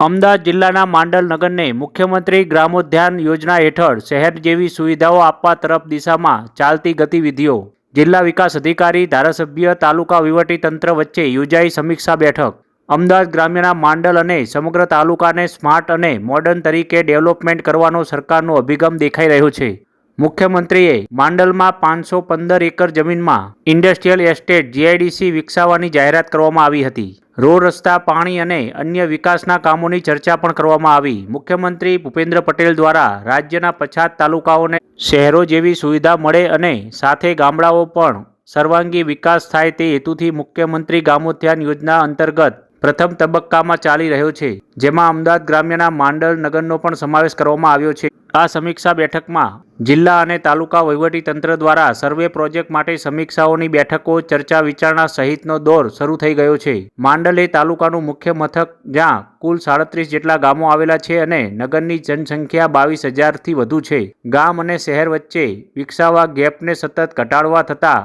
અમદાવાદ જિલ્લાના માંડલ નગરને મુખ્યમંત્રી ગ્રામોદ્યાન યોજના હેઠળ શહેર જેવી સુવિધાઓ આપવા તરફ દિશામાં ચાલતી ગતિવિધિઓ. જિલ્લા વિકાસ અધિકારી, ધારાસભ્ય, તાલુકા વહીવટીતંત્ર વચ્ચે યોજાઈ સમીક્ષા બેઠક. અમદાવાદ ગ્રામ્યના માંડલ અને સમગ્ર તાલુકાને સ્માર્ટ અને મોડર્ન તરીકે ડેવલપમેન્ટ કરવાનો સરકારનો અભિગમ દેખાઈ રહ્યો છે. મુખ્યમંત્રીએ માંડલમાં 515 એકર જમીનમાં ઇન્ડસ્ટ્રીયલ એસ્ટેટ જીઆઈડીસી વિકસાવવાની જાહેરાત કરવામાં આવી હતી. રોડ, રસ્તા, પાણી અને અન્ય વિકાસના કામોની ચર્ચા પણ કરવામાં આવી. મુખ્યમંત્રી ભૂપેન્દ્ર પટેલ દ્વારા રાજ્યના પછાત તાલુકાઓને શહેરો જેવી સુવિધા મળે અને સાથે ગામડાઓ પણ સર્વાંગી વિકાસ થાય તે હેતુથી મુખ્યમંત્રી ગ્રામોદ્યાન યોજના અંતર્ગત પ્રથમ તબક્કામાં ચાલી રહ્યો છે, જેમાં અમદાવાદ ગ્રામ્યના માંડલ નગરનો પણ સમાવેશ કરવામાં આવ્યો છે. આ સમીક્ષા બેઠકમાં જિલ્લા અને તાલુકા વહીવટીતંત્ર દ્વારા સર્વે પ્રોજેક્ટ માટે સમીક્ષાઓની બેઠકો, ચર્ચા વિચારણા સહિતનો દોર શરૂ થઈ ગયો છે. માંડલ એ તાલુકાનું મુખ્ય મથક જ્યાં કુલ 37 જેટલા ગામો આવેલા છે અને નગરની જનસંખ્યા 22,000થી વધુ છે. ગામ અને શહેર વચ્ચે વિકસાવવા ગેપને સતત ઘટાડવા થતા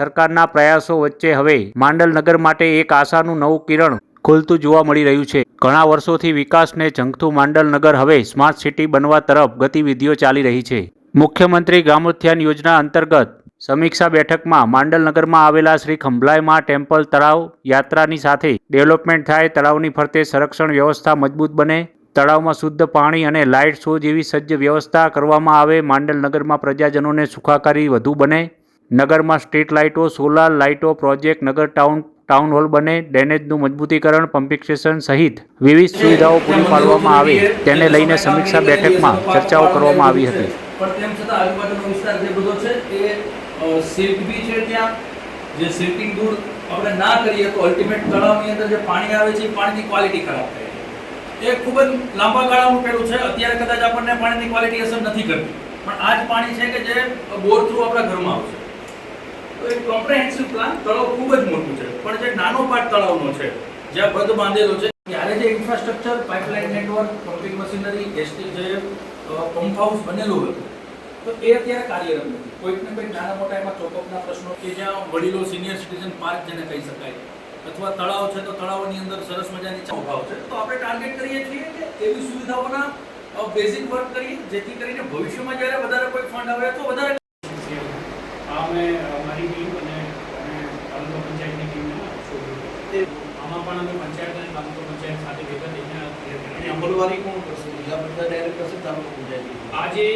સરકારના પ્રયાસો વચ્ચે હવે માંડલ નગર માટે એક આશાનું નવું કિરણ ખુલતું જોવા મળી રહ્યું છે. ઘણા વર્ષોથી વિકાસને ઝંખતું માંડલ નગર હવે સ્માર્ટ સિટી બનવા તરફ ગતિવિધિઓ ચાલી રહી છે. મુખ્યમંત્રી ગ્રામોદ્યાન યોજના અંતર્ગત સમીક્ષા બેઠકમાં માંડલ નગરમાં આવેલા શ્રી ખંભલાઈમાં ટેમ્પલ તળાવ યાત્રાની સાથે ડેવલપમેન્ટ થાય, તળાવની ફરતે સંરક્ષણ વ્યવસ્થા મજબૂત બને, તળાવમાં શુદ્ધ પાણી અને લાઇટ શો જેવી સજ્જ વ્યવસ્થા કરવામાં આવે, માંડલ નગરમાં પ્રજાજનોને સુખાકારી વધુ બને, નગરમાં સ્ટ્રીટ લાઇટો, સોલાર લાઇટો પ્રોજેક્ટ, નગર ટાઉન હોલ બને, ડ્રેનેજનું મજબૂતીકરણ, પમ્પિંગ સ્ટેશન સહિત વિવિધ સુવિધાઓ પૂરી પાડવામાં આવે તેને લઈને સમીક્ષા બેઠકમાં ચર્ચાઓ કરવામાં આવી હતી. પણ તેમ છતાં આજુબાજુનો વિસ્તાર જે બધો છે એ સિલ્ક બી છે, ત્યાં જે સિલ્કિંગ દૂર આપણે ના કરીએ તો અલ્ટિમેટ તળાવની અંદર જે પાણી આવે છે એ પાણીની ક્વોલિટી ખરાબ થાય છે. એ ખૂબ જ લાંબા ગાળાનું પેલું છે. અત્યારે કદાચ આપણને પાણીની ક્વોલિટી અસર નથી કરતી, પણ આ જ પાણી છે કે જે બોર થ્રુ આપણા ઘરમાં આવશે. તો એક કોમ્પ્રિહેન્સિવ પ્લાન, તળાવ ખૂબ જ મોટું છે, પણ જે નાનો પાર્ટ તળાવનો છે જ્યાં બંધ બાંધેલો છે, ત્યારે જે infrastructure, pipeline network, pumping machinery, ST જે પંપ હાઉસ બનેલું હતું તો એ અત્યારે કાર્યરત નથી. કોઈક ને કોઈક નાના મોટા એમાં ચોકઅપના પ્રશ્નો કે જ્યાં વડીલો, સિનિયર સિટીઝન પાર્ક જેને કહી શકાય, અથવા તળાવ છે તો તળાવની અંદર સરસ મજાની ચોભાવ છે, તો આપણે ટાર્ગેટ કરીએ છીએ કે એવી સુવિધાઓના બેઝિક વર્ક કરીએ જેથી કરીને ભવિષ્યમાં જ્યારે વધારે કોઈ ફંડ આવે તો વધારે અમારી ટીમ અને તાલુકા પંચાયતની ટીમને આમાં પણ અમે પંચાયત અને તાલુકા પંચાયત સાથે ભેગા થઈને અમલવારી કોણ કરશે? જિલ્લા પંચાયત ડાયરેક્ટ કરશે, તાલુકા પંચાયત? આજે